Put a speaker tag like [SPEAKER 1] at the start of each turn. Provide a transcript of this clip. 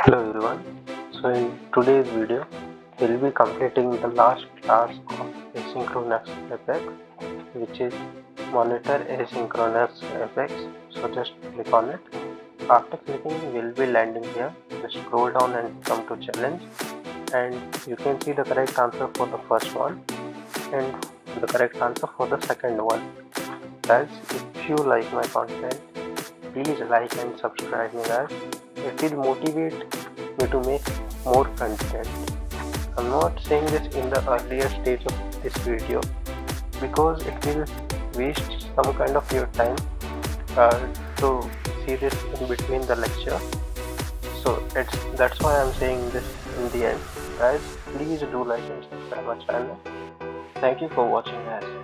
[SPEAKER 1] Hello everyone. So in today's video, we'll be completing the last task of asynchronous apex, which is monitor asynchronous apex. So just click on it. After clicking, we'll be landing here. Just scroll down and come to challenge, and you can see the correct answer for the first one and the correct answer for the second one. Guys, if you like my content, please like and subscribe me, guys. It will motivate me to make more content. I'm not saying this in the earlier stage of this video because it will waste some kind of your time uh, to see this in between the lecture. So that's why I'm saying this in the end. Guys, please do like and subscribe my channel. Thank you for watching, guys.